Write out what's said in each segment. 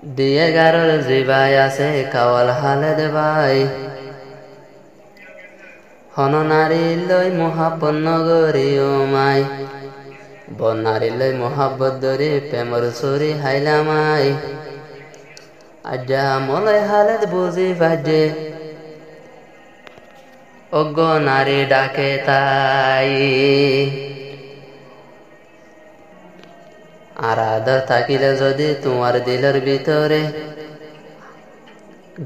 দিয়ে গারর জিবাই আছে কাওয়াল হালে দেবাই হন নারী লই মহাপন নগরী ও মাই বনারি লই মহাব্বত দরি প্রেমর সুরি হাইলামাই আজ্জা মলয় হালেদ বুঝি বাজে অজ্ঞ নারী ডাকে তাই আর আদর থাকিলে যদি তোমার দিলের ভিতরে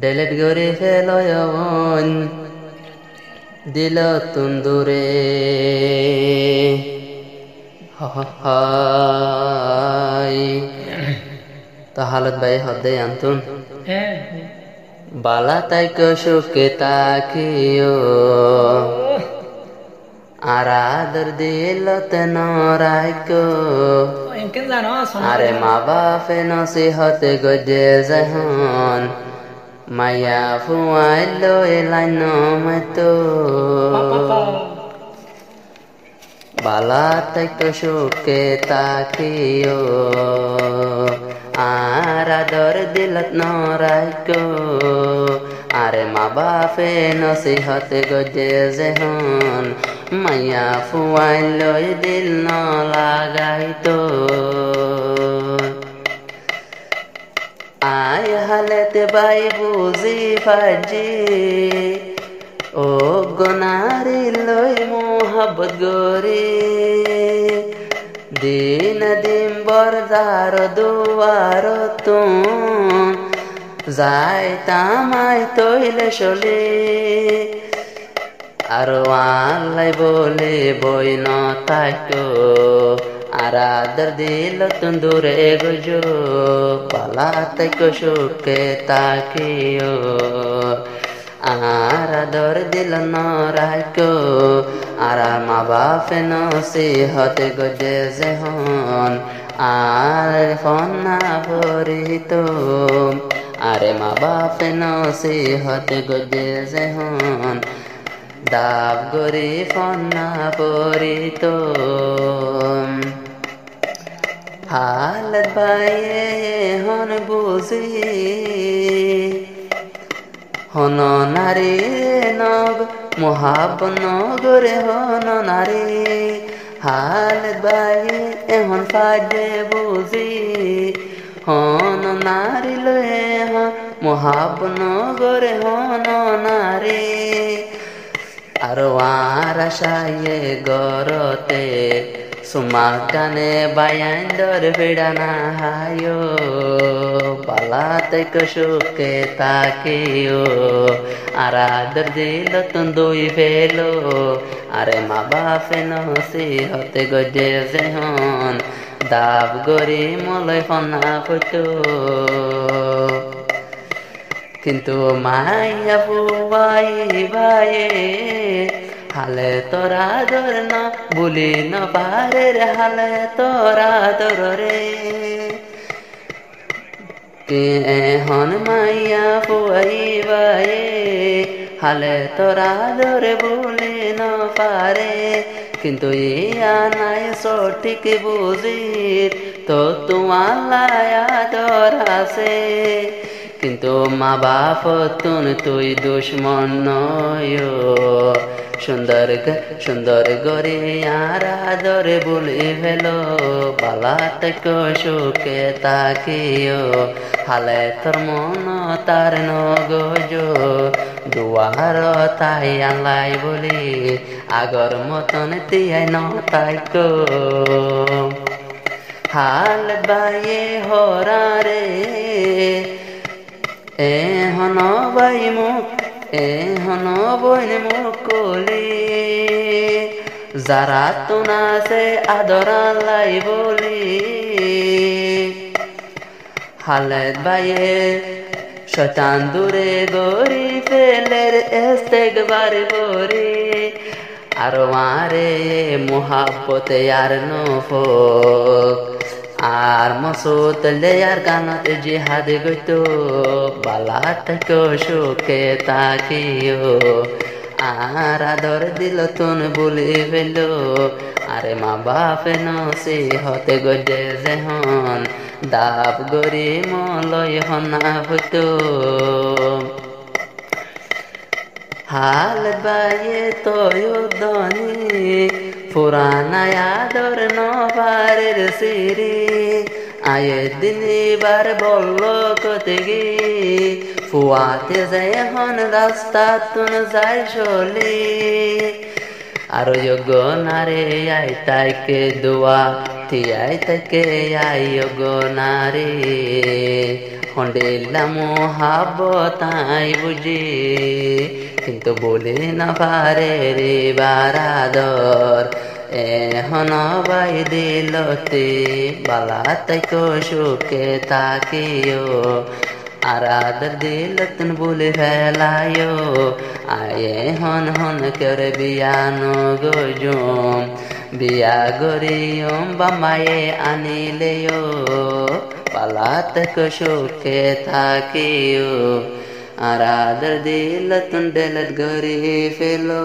ডেলেট গরি ফেলয় দিল তুন্দুরে তো হালত ভাই হদে আনতুন বালা তাইক সুখে তাকিও আর আদর দিল তেন রাইকো আরে মা বাপে নসিহতে গজে জহন মায়া ফুয়াইলো এলাইন মতো বালা তাইক সুখে তাকিও আর আদর দিলত নরাইকো আরে মা বাপে নসিহতে গজে জহন মায়া ফুয়াইলো দিল ন লাগাইতো আয় হালেতে বাই বুঝি ফাজি ও গনারি লই মোহাব্বত গরি দিন দিন বরদার দুয়ার তুম যাই তামাই তৈলে চলে আর আল্লাই বলে বই ন তাইকো আর আদর দিল তুন্দুরে গুজো পালা তাইকো সুখে তাকিও আর আদর দিল ন রাইকো আর মা বাপে নসিহতে গজে জহন আর ফনা ভরিত আরে মা বাপে নসিহতে গজে জহন দাব গরি ফনা ভরিত হালত বাইয়ে হন বুঝি হন নারী নগ মহাব নগরে হন নারী হালত বাইয়ে এখন ফাজে বুঝি হন নারী লয়ে হন মহাব নগরে হন নারী আর আশায়ে গরতে সুমাক গানে বায়ান্দর ভিড়ানা হায়ো পালা তাইক সুখে তাকিও আর আদর দিল তুন্দুই ফেলো আরে মা বাপে নসিহতে গজে জহন দাব গরি মলয় ফনা ফুটো কিন্তু মাইয়া বুবাই ভাইয়ে হালে তোরা দর না বলি না পারে রে হালে তোরা দর রে কে হন মাইয়া বুবাই ভাইয়ে হালে তোরা দরে বলি না পারে কিন্তু ইয়া নাই সঠিক বুঝির তো তোমার দর আছে কিন্তু মা বাপ তুই দুশ্মন নয় সুন্দর সুন্দর গরে আর আদরে বলে ফেলো বালা তাইক সুখে তাকিও হালে তোর মন তার নগজো দুয়ার তাই আলাই বলি আগর মতন তিয়াই ন তাইক হাল বাইয়ে হরা রে এ হন বাই মুখ এ হন বইন মুকলি যারা তুনাসে আদরা লাই বলি হালত বাইয়ে শতান দূরে গরি ফেলের এস্তেকবার বরি আর মারে মোহাব্বতে আর নফক আর মসুত লেয়ার গানত জিহাদ গইতো বালা তাইক সুখে তাকিও আর আদর দিল তুন বলে ফেল আরে মা বাপে নসি হতে গজে যেহন দাব গরি মলয় হনা হইতো হাল বায়ে তয়ুদনি পুরানা আদর নবারের সিরি আয়ে দিনবার বলল কতে গে ফুয়াতে যায় হন রাস্তা তুন যায় চলে আর যোগ নারে আই তাইকে দোয়া থিয়াই তাকে আই যোগ নারে হন্ডেলাম হাব তাই বুঝি কিন্তু বলে না পারে রে বারাদর এখন বাই দিলতে বালা তাইকো সুখে তাকিও আর আদর দিল তুন বলে ফেলায়ো আয়ে হন হন করে বিয়ানো গজুম বিয়া গরিয়ম বামায়ে আনিলেও বালা তাইকো সুখে থাকিও আর আদর দিল তুন ডেলত গরি ফেলো